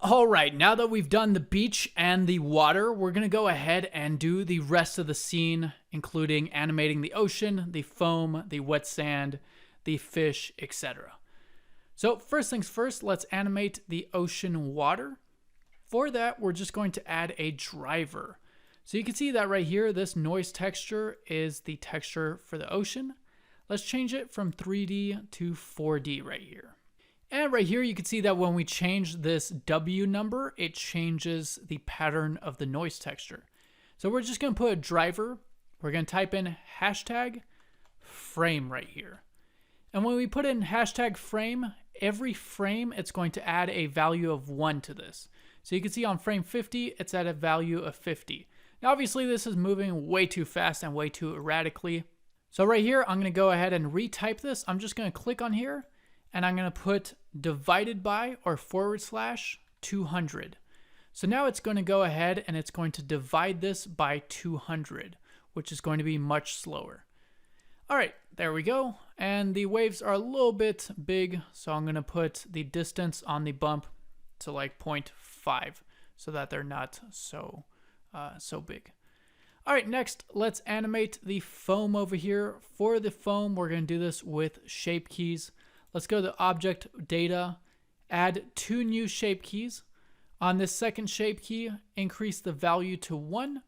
All right, now that we've done the beach and the water, we're going to go ahead and do the rest of the scene, including animating the ocean, the foam, the wet sand, the fish, etc. So first things first, let's animate the ocean water. For that, we're just going to add a driver. So you can see that right here, this noise texture is the texture for the ocean. Let's change it from 3D to 4D right here. And right here, you can see that when we change this W number, it changes the pattern of the noise texture. So we're just going to put a driver. We're going to type in hashtag frame right here. And when we put in hashtag frame, every frame, it's going to add a value of 1 to this. So you can see on frame 50, it's at a value of 50. Now, obviously, this is moving way too fast and way too erratically. So right here, I'm going to go ahead and retype this. I'm just going to click on here, and I'm going to put divided by or / 200. So now it's going to go ahead and it's going to divide this by 200, which is going to be much slower. All right, there we go. And the waves are a little bit big, so I'm going to put the distance on the bump to like 0.5 so that they're not so big. All right, next, let's animate the foam over here. For the foam, we're going to do this with shape keys. Let's go to Object Data, add 2 new shape keys. On this second shape key, increase the value to 1.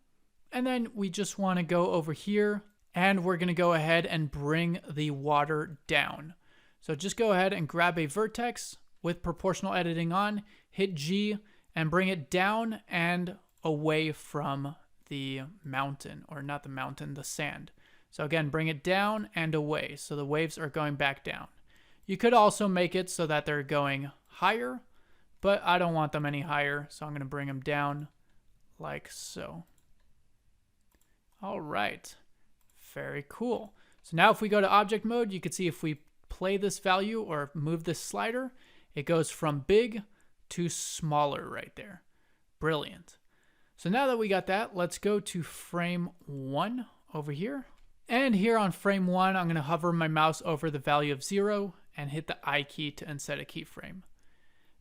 And then we just want to go over here, and we're going to go ahead and bring the water down. So just go ahead and grab a vertex with proportional editing on, hit G, and bring it down and away from the mountain, or not the mountain, the sand. So again, bring it down and away, so the waves are going back down. You could also make it so that they're going higher, but I don't want them any higher, so I'm going to bring them down like so. All right, very cool. So now if we go to object mode, you can see if we play this value or move this slider, it goes from big to smaller right there. Brilliant. So now that we got that, let's go to frame 1 over here. And here on frame 1, I'm going to hover my mouse over the value of 0 and hit the I key to inset a keyframe.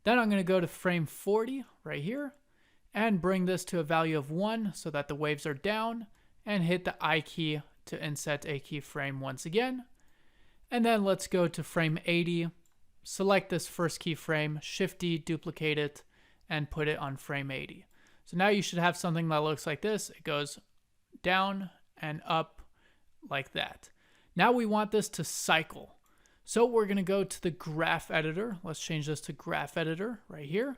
Then I'm going to go to frame 40 right here and bring this to a value of 1 so that the waves are down, and hit the I key to inset a keyframe once again. And then let's go to frame 80, select this first keyframe, Shift D, duplicate it, and put it on frame 80. So now you should have something that looks like this. It goes down and up like that. Now we want this to cycle. So we're going to go to the graph editor. Let's change this to graph editor right here.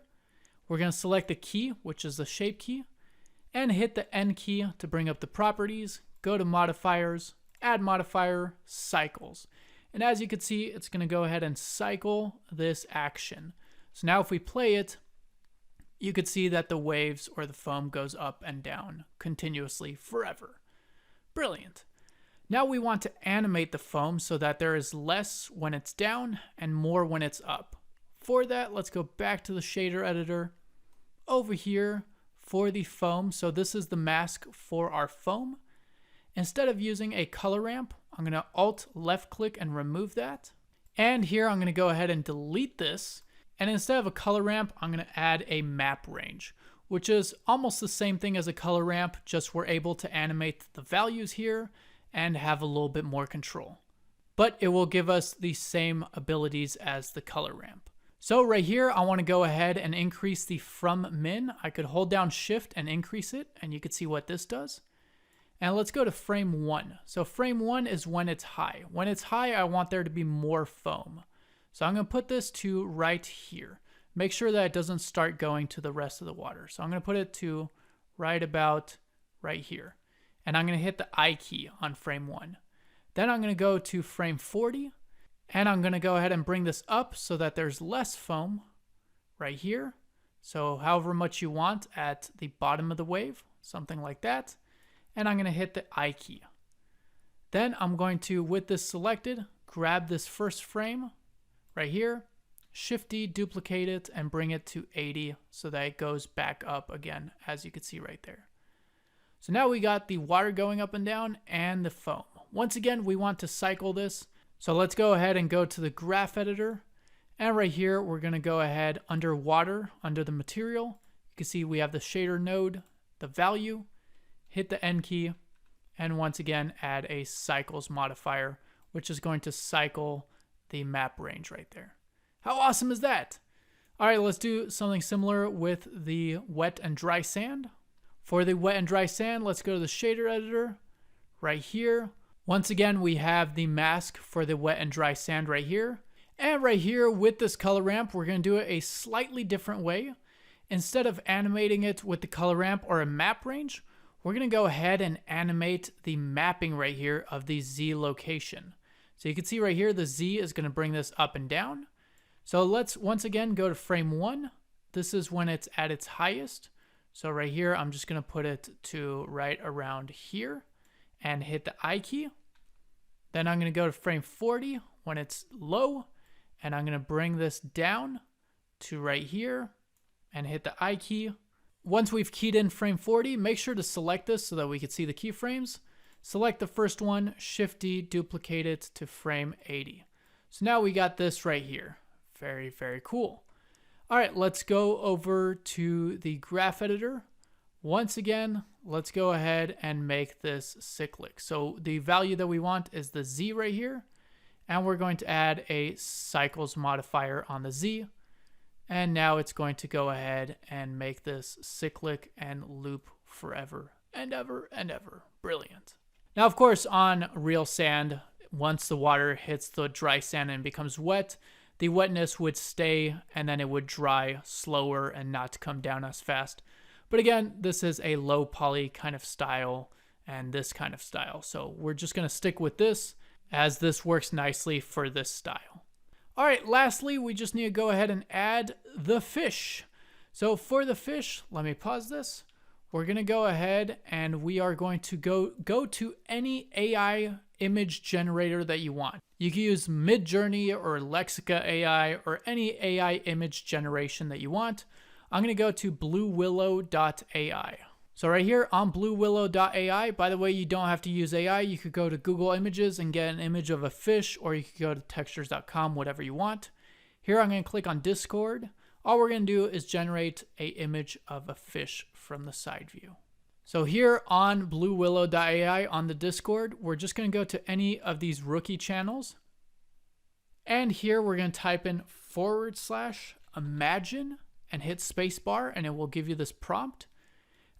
We're going to select the key, which is the shape key, and hit the N key to bring up the properties. Go to modifiers, add modifier, cycles. And as you can see, it's going to go ahead and cycle this action. So now if we play it, you could see that the waves or the foam goes up and down continuously forever. Brilliant. Now we want to animate the foam so that there is less when it's down and more when it's up. For that, let's go back to the shader editor. Over here for the foam, so this is the mask for our foam. Instead of using a color ramp, I'm going to Alt left click and remove that. And here I'm going to go ahead and delete this. And instead of a color ramp, I'm going to add a map range, which is almost the same thing as a color ramp, just we're able to animate the values here and have a little bit more control. But it will give us the same abilities as the color ramp. So right here, I want to go ahead and increase the from min. I could hold down Shift and increase it, and you can see what this does. And let's go to frame 1. So frame 1 is when it's high. When it's high, I want there to be more foam. So I'm going to put this to right here. Make sure that it doesn't start going to the rest of the water. So I'm going to put it to right about right here. And I'm going to hit the I key on frame 1. Then I'm going to go to frame 40, and I'm going to go ahead and bring this up so that there's less foam right here. So however much you want at the bottom of the wave, something like that. And I'm going to hit the I key. Then I'm going to, with this selected, grab this first frame right here, Shift D, duplicate it, and bring it to 80 so that it goes back up again, as you can see right there. So now we got the water going up and down and the foam. Once again, we want to cycle this. So let's go ahead and go to the graph editor And right here, we're going to go ahead under water, under the material. You can see we have the shader node, the value, hit the N key, and once again, add a cycles modifier, which is going to cycle the map range right there. How awesome is that? All right, let's do something similar with the wet and dry sand. For the wet and dry sand, let's go to the shader editor right here. Once again, we have the mask for the wet and dry sand right here. And right here with this color ramp, we're going to do it a slightly different way. Instead of animating it with the color ramp or a map range, we're going to go ahead and animate the mapping right here of the Z location. So you can see right here, the Z is going to bring this up and down. So let's once again go to frame 1. This is when it's at its highest. So right here, I'm just going to put it to right around here and hit the I key. Then I'm going to go to frame 40 when it's low, and I'm going to bring this down to right here and hit the I key. Once we've keyed in frame 40, make sure to select this so that we can see the keyframes. Select the first one, Shift D, duplicate it to frame 80. So now we got this right here. Very, very cool. All right, let's go over to the graph editor. Once again, let's go ahead and make this cyclic. So the value that we want is the Z right here, and we're going to add a cycles modifier on the Z. And now it's going to go ahead and make this cyclic and loop forever and ever and ever. Brilliant. Now, of course, on real sand, once the water hits the dry sand and becomes wet, the wetness would stay and then it would dry slower and not come down as fast. But again, this is a low poly kind of style and this kind of style. So we're just going to stick with this as this works nicely for this style. All right, lastly, we just need to go ahead and add the fish. So for the fish, let me pause this. We're going to go ahead and we are going to go to any AI image generator that you want. You can use Midjourney or Lexica AI or any AI image generation that you want. I'm going to go to bluewillow.ai. So right here on bluewillow.ai, by the way, you don't have to use AI. You could go to Google Images and get an image of a fish, or you could go to textures.com, whatever you want. Here I'm going to click on Discord. All we're going to do is generate an image of a fish from the side view. So here on bluewillow.ai on the Discord, we're just going to go to any of these rookie channels. And here we're going to type in /imagine and hit spacebar, and it will give you this prompt.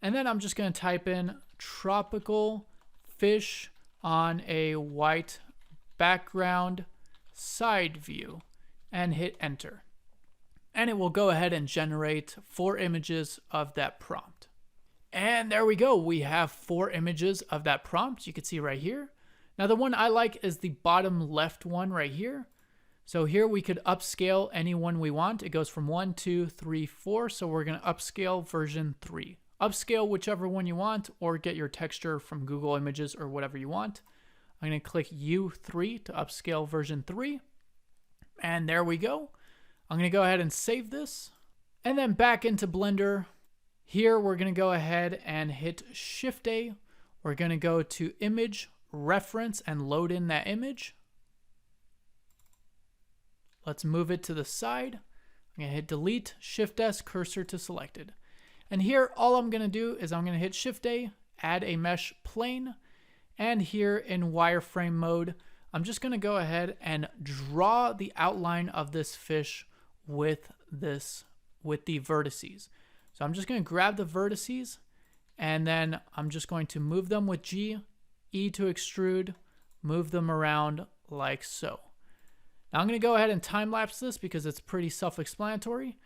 And then I'm just going to type in tropical fish on a white background side view and hit enter. And it will go ahead and generate 4 images of that prompt. And there we go. We have 4 images of that prompt. You can see right here. Now the one I like is the bottom left one right here. So here we could upscale any one we want. It goes from 1, 2, 3, 4. So we're going to upscale version 3. Upscale whichever one you want, or get your texture from Google Images or whatever you want. I'm going to click U3 to upscale version 3. And there we go. I'm going to go ahead and save this. And then back into Blender. Here we're going to go ahead and hit Shift A. We're going to go to Image, Reference, and load in that image. Let's move it to the side. I'm going to hit Delete, Shift S, cursor to selected. And here all I'm going to do is I'm going to hit Shift A, add a mesh plane. And here in wireframe mode, I'm just going to go ahead and draw the outline of this fish with the vertices. So I'm just going to grab the vertices, and then I'm just going to move them with G, E to extrude, move them around like so. Now I'm going to go ahead and time lapse this because it's pretty self-explanatory.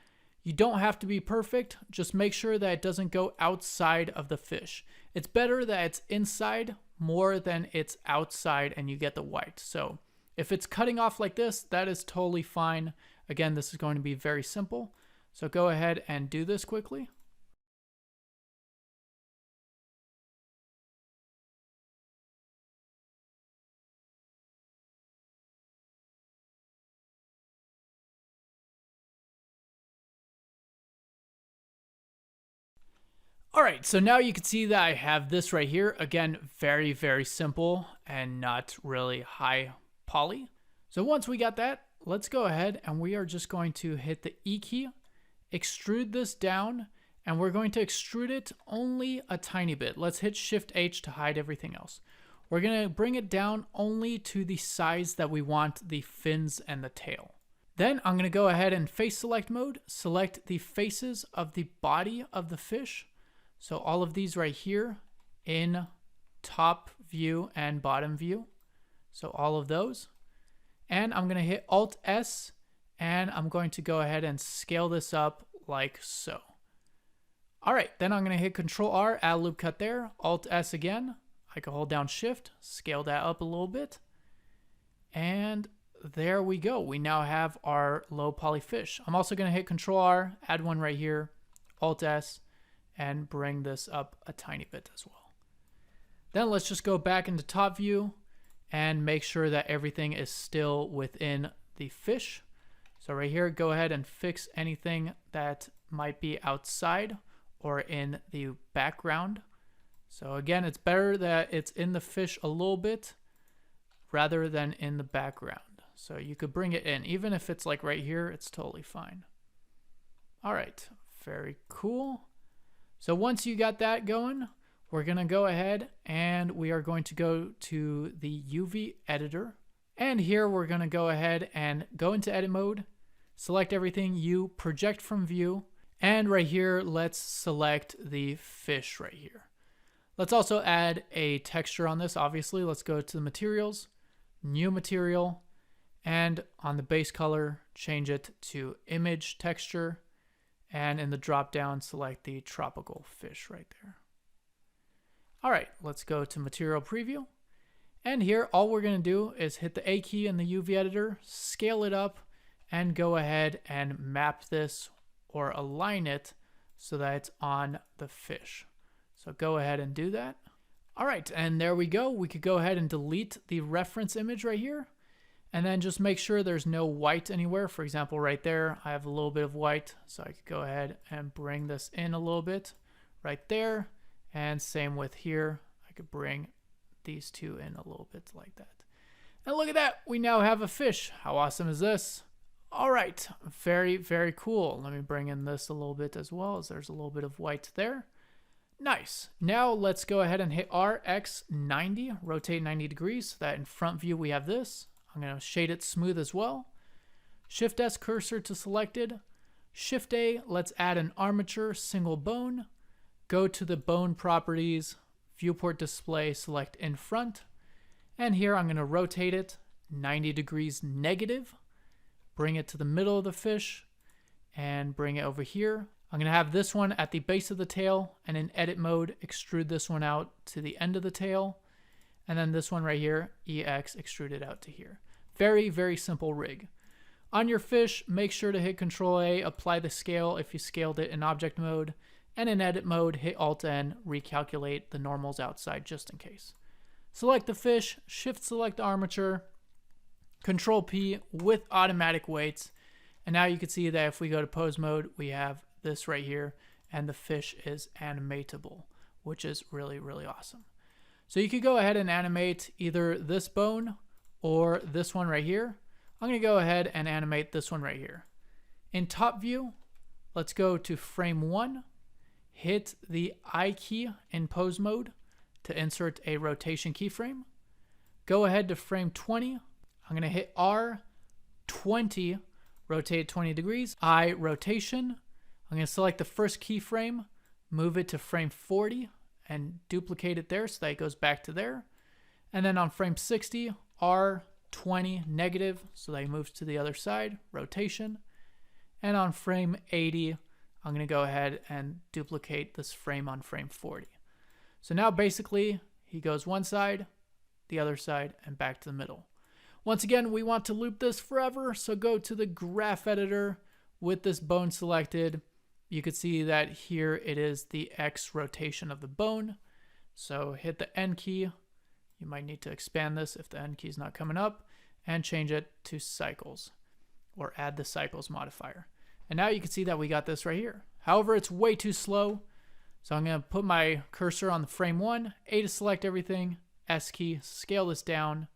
You don't have to be perfect. Just make sure that it doesn't go outside of the fish. It's better that it's inside more than it's outside and you get the white. So if it's cutting off like this, that is totally fine. Again, this is going to be very simple. So go ahead and do this quickly. All right, so now you can see that I have this right here. Again, very, very simple and not really high poly. So once we got that, let's go ahead and we are just going to hit the E key, extrude this down, and we're going to extrude it only a tiny bit. Let's hit Shift H to hide everything else. We're going to bring it down only to the size that we want the fins and the tail. Then I'm going to go ahead and face select mode, select the faces of the body of the fish. So all of these right here in top view and bottom view. So all of those. And I'm going to hit Alt S and I'm going to go ahead and scale this up like so. All right, then I'm going to hit Control R, add a loop cut there, Alt S again. I can hold down Shift, scale that up a little bit. And there we go. We now have our low poly fish. I'm also going to hit Control R, add one right here, Alt S, and bring this up a tiny bit as well. Then let's just go back into top view and make sure that everything is still within the fish. So right here, go ahead and fix anything that might be outside or in the background. So again, it's better that it's in the fish a little bit rather than in the background. So you could bring it in. Even if it's like right here, it's totally fine. All right, very cool. So once you got that going, we're gonna go ahead and we are going to go to the UV editor. And here we're gonna go ahead and go into edit mode, select everything, project from view, and right here, let's select the fish right here. Let's also add a texture on this, obviously. Let's go to the materials, new material, and on the base color, change it to image texture. And in the drop down, select the tropical fish right there. All right, let's go to material preview. And here, all we're gonna do is hit the A key in the UV editor, scale it up, and go ahead and map this or align it so that it's on the fish. So go ahead and do that. All right, and there we go. We could go ahead and delete the reference image right here and then just make sure there's no white anywhere. For example, right there, I have a little bit of white, so I could go ahead and bring this in a little bit right there. And same with here, I could bring these two in a little bit like that. And look at that, we now have a fish. How awesome is this? All right, very, very cool. Let me bring in this a little bit as well, as there's a little bit of white there. Nice. Now let's go ahead and hit RX90, rotate 90 degrees, so that in front view we have this. I'm gonna shade it smooth as well. Shift S cursor to selected. Shift A, let's add an armature single bone. Go to the bone properties, viewport display, select in front. And here I'm gonna rotate it 90 degrees negative. Bring it to the middle of the fish and bring it over here. I'm gonna have this one at the base of the tail and in edit mode, extrude this one out to the end of the tail. And then this one right here, EX, extrude it out to here. Very, very simple rig. On your fish, make sure to hit Control A, apply the scale if you scaled it in object mode. And in edit mode, hit Alt N, recalculate the normals outside just in case. Select the fish, shift select armature, Control P with automatic weights. And now you can see that if we go to pose mode, we have this right here and the fish is animatable, which is really, really awesome. So you could go ahead and animate either this bone or this one right here. I'm gonna go ahead and animate this one right here. In top view, let's go to frame 1, hit the I key in pose mode to insert a rotation keyframe. Go ahead to frame 20. I'm gonna hit R20, rotate 20 degrees, I rotation. I'm gonna select the first keyframe, move it to frame 40 and duplicate it there so that it goes back to there. And then on frame 60, R20 negative, so that it moves to the other side, rotation. And on frame 80, I'm gonna go ahead and duplicate this frame on frame 40. So now basically he goes one side, the other side, and back to the middle. Once again, we want to loop this forever, so go to the graph editor with this bone selected. You could see that here it is the X rotation of the bone. So hit the N key. You might need to expand this if the N key is not coming up, and change it to cycles, or add the cycles modifier. And now you can see that we got this right here. However, it's way too slow. So I'm gonna put my cursor on the frame 1, A to select everything, S key, scale this down,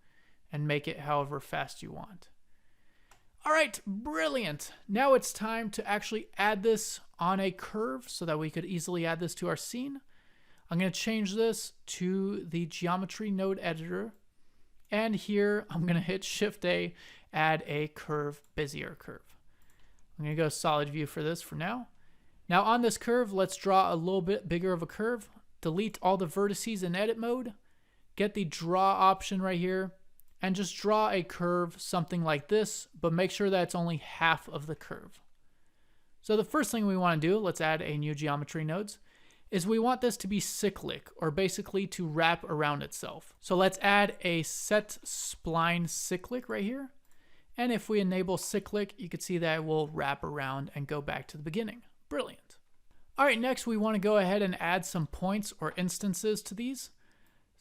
and make it however fast you want. All right, brilliant. Now it's time to actually add this on a curve so that we could easily add this to our scene. I'm going to change this to the geometry node editor. And here I'm going to hit Shift A, add a curve, Bezier curve. I'm going to go solid view for this for now. Now on this curve, let's draw a little bit bigger of a curve. Delete all the vertices in edit mode. Get the draw option right here. And just draw a curve, something like this, but make sure that it's only half of the curve. So the first thing we want to do, let's add a new geometry nodes, is we want this to be cyclic, or basically to wrap around itself. So let's add a set spline cyclic right here. And if we enable cyclic, you can see that it will wrap around and go back to the beginning. Brilliant. All right, next we want to go ahead and add some points or instances to these.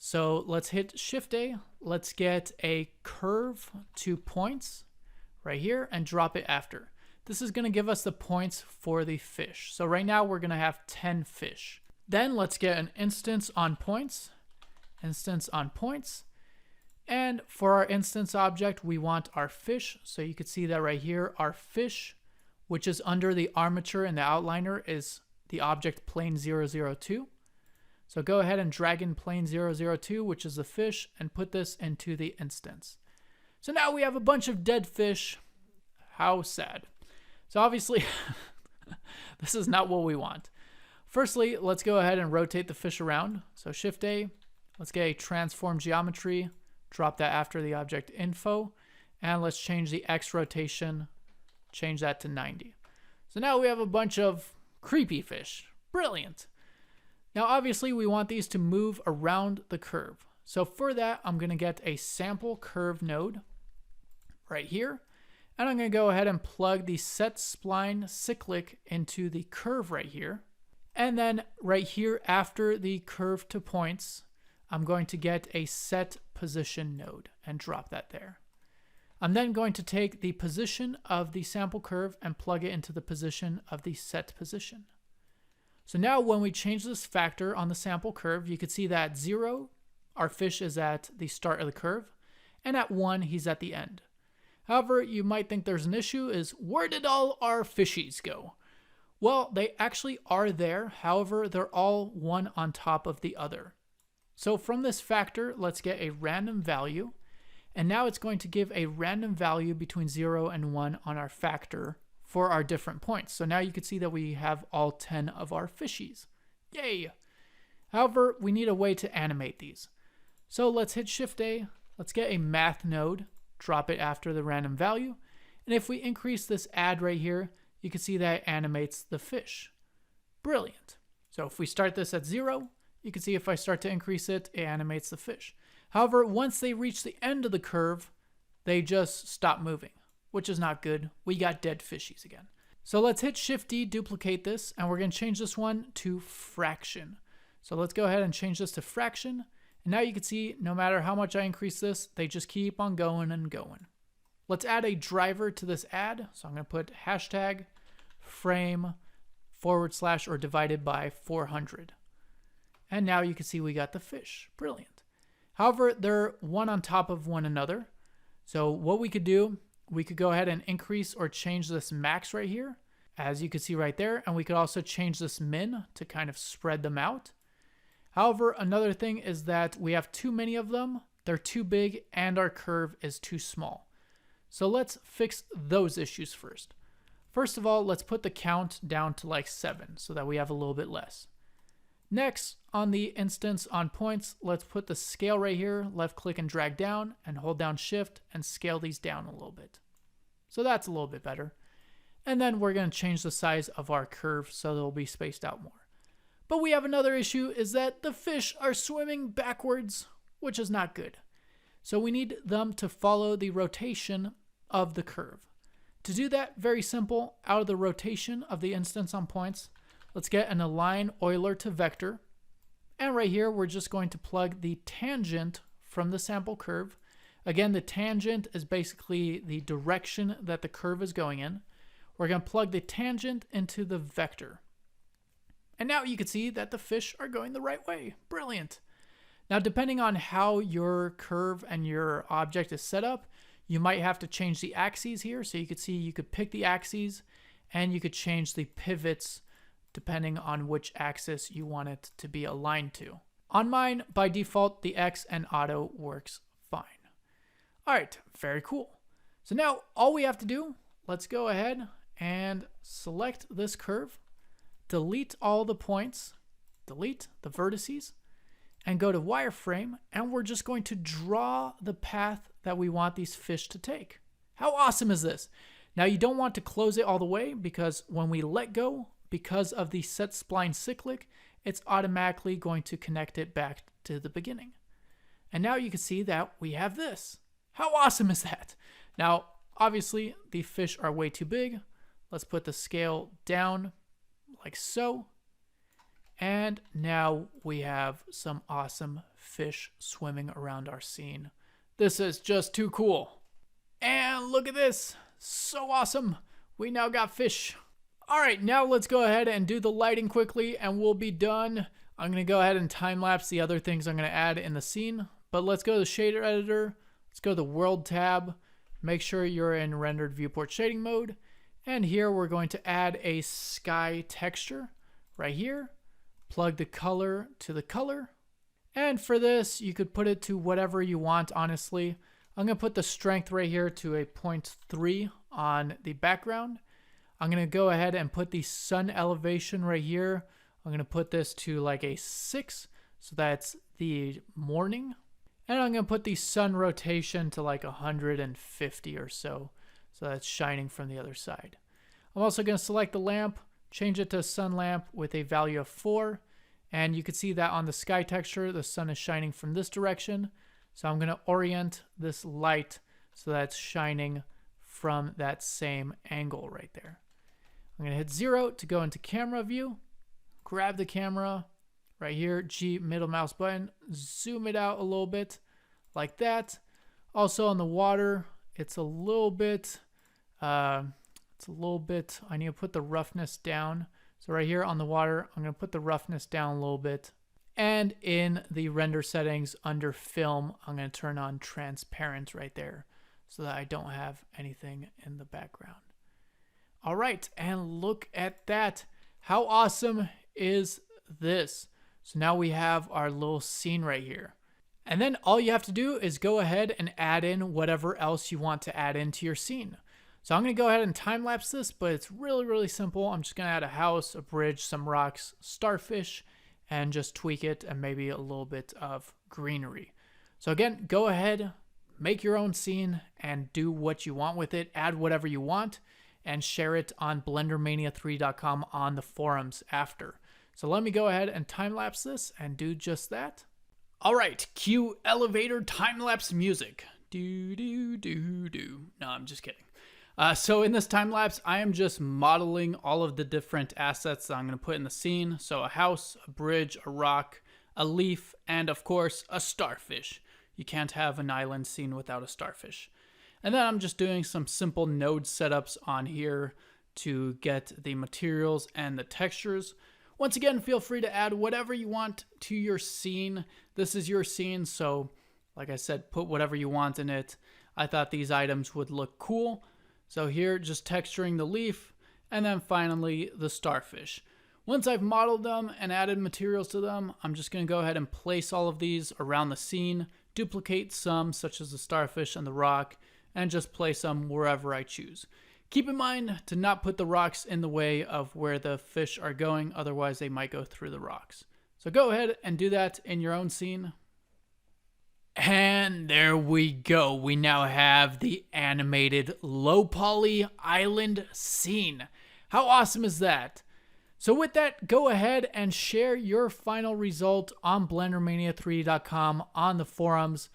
So let's hit Shift A. Let's get a curve to points right here and drop it after. This is going to give us the points for the fish. So right now we're going to have 10 fish. Then let's get an instance on points. And for our instance object, we want our fish. So you can see that right here, our fish, which is under the armature and the outliner, is the object plane 002. So go ahead and drag in plane 002, which is the fish, and put this into the instance. So now we have a bunch of dead fish. How sad. So obviously, this is not what we want. Firstly, let's go ahead and rotate the fish around. So Shift A, let's get a transform geometry, drop that after the object info, and let's change the X rotation, change that to 90. So now we have a bunch of creepy fish. Brilliant. Now, obviously, we want these to move around the curve. So for that, I'm going to get a sample curve node right here. And I'm going to go ahead and plug the set spline cyclic into the curve right here. And then right here after the curve to points, I'm going to get a set position node and drop that there. I'm then going to take the position of the sample curve and plug it into the position of the set position. So now when we change this factor on the sample curve, you can see that at 0, our fish is at the start of the curve, and at 1, he's at the end. However, you might think there's an issue is, where did all our fishies go? Well, they actually are there. However, they're all one on top of the other. So from this factor, let's get a random value, and now it's going to give a random value between 0 and 1 on our factor for our different points. So now you can see that we have all 10 of our fishies. Yay! However, we need a way to animate these. So let's hit Shift A, let's get a math node, drop it after the random value, and if we increase this add right here, you can see that it animates the fish. Brilliant. So if we start this at 0, you can see if I start to increase it, it animates the fish. However, once they reach the end of the curve, they just stop moving, which is not good. We got dead fishies again. So let's hit Shift D, duplicate this, and we're going to change this one to fraction. So let's go ahead and change this to fraction. And now you can see no matter how much I increase this, they just keep on going and going. Let's add a driver to this add. So I'm going to put hashtag frame / or divided by 400. And now you can see we got the fish. Brilliant. However, they're one on top of one another. So what we could do, we could go ahead and increase or change this max right here, as you can see right there. And we could also change this min to kind of spread them out. However, another thing is that we have too many of them. They're too big and our curve is too small. So let's fix those issues first. First of all, let's put the count down to like 7 so that we have a little bit less. Next, on the instance on points, let's put the scale right here, left click and drag down, and hold down Shift and scale these down a little bit. So that's a little bit better. And then we're going to change the size of our curve so they'll be spaced out more. But we have another issue, is that the fish are swimming backwards, which is not good. So we need them to follow the rotation of the curve. To do that, very simple, out of the rotation of the instance on points, let's get an align Euler to vector. And right here, we're just going to plug the tangent from the sample curve. Again, the tangent is basically the direction that the curve is going in. We're going to plug the tangent into the vector. And now you can see that the fish are going the right way. Brilliant. Now, depending on how your curve and your object is set up, you might have to change the axes here. So you could see you could pick the axes and you could change the pivots depending on which axis you want it to be aligned to. On mine, by default, the X and auto works fine. All right, very cool. So now all we have to do, let's go ahead and select this curve, delete all the points, delete the vertices, and go to wireframe, and we're just going to draw the path that we want these fish to take. How awesome is this? Now you don't want to close it all the way because when we let go, because of the set spline cyclic, it's automatically going to connect it back to the beginning. And now you can see that we have this. How awesome is that? Now, obviously the fish are way too big. Let's put the scale down like so. And now we have some awesome fish swimming around our scene. This is just too cool. And look at this. So awesome. We now got fish. All right, now let's go ahead and do the lighting quickly and we'll be done. I'm going to go ahead and time lapse the other things I'm going to add in the scene. But let's go to the shader editor. Let's go to the world tab. Make sure you're in rendered viewport shading mode. And here we're going to add a sky texture right here. Plug the color to the color. And for this, you could put it to whatever you want, honestly. I'm going to put the strength right here to a 0.3 on the background. I'm going to go ahead and put the sun elevation right here. I'm going to put this to like a 6, so that's the morning. And I'm going to put the sun rotation to like 150 or so that's shining from the other side. I'm also going to select the lamp, change it to a sun lamp with a value of 4. And you can see that on the sky texture, the sun is shining from this direction. So I'm going to orient this light so that's shining from that same angle right there. I'm going to hit 0 to go into camera view, grab the camera right here, G middle mouse button, zoom it out a little bit like that. Also on the water, it's a little bit, I need to put the roughness down. So right here on the water, I'm going to put the roughness down a little bit. And in the render settings under film, I'm going to turn on transparent right there so that I don't have anything in the background. All right, and look at that. How awesome is this? So now we have our little scene right here. And then all you have to do is go ahead and add in whatever else you want to add into your scene. So I'm going to go ahead and time lapse this, but it's really, really simple. I'm just going to add a house, a bridge, some rocks, starfish, and just tweak it and maybe a little bit of greenery. So again, go ahead, make your own scene and do what you want with it. Add whatever you want and share it on blendermania3.com on the forums after. So let me go ahead and time lapse this and do just that. All right, cue elevator time lapse music. Do do do do. No, I'm just kidding. So in this time lapse, I am just modeling all of the different assets that I'm going to put in the scene. So a house, a bridge, a rock, a leaf, and of course a starfish. You can't have an island scene without a starfish. And then I'm just doing some simple node setups on here to get the materials and the textures. Once again, feel free to add whatever you want to your scene. This is your scene, so like I said, put whatever you want in it. I thought these items would look cool. So here, just texturing the leaf, and then finally the starfish. Once I've modeled them and added materials to them, I'm just going to go ahead and place all of these around the scene, duplicate some, such as the starfish and the rock, and just place them wherever I choose. Keep in mind to not put the rocks in the way of where the fish are going, otherwise they might go through the rocks. So go ahead and do that in your own scene. And there we go. We now have the animated low poly island scene. How awesome is that? So with that, go ahead and share your final result on blendermania3.com on the forums.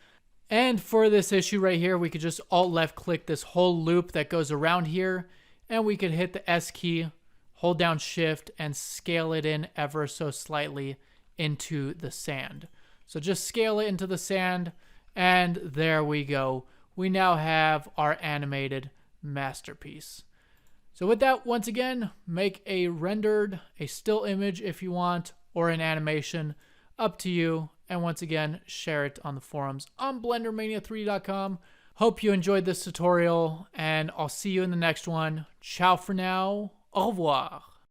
And for this issue right here, we could just alt left click this whole loop that goes around here, and we could hit the S key, hold down shift, and scale it in ever so slightly into the sand. So just scale it into the sand, and there we go. We now have our animated masterpiece. So with that, once again, make a rendered, a still image if you want, or an animation, up to you. And once again, share it on the forums on blendermania3.com. Hope you enjoyed this tutorial, and I'll see you in the next one. Ciao for now. Au revoir.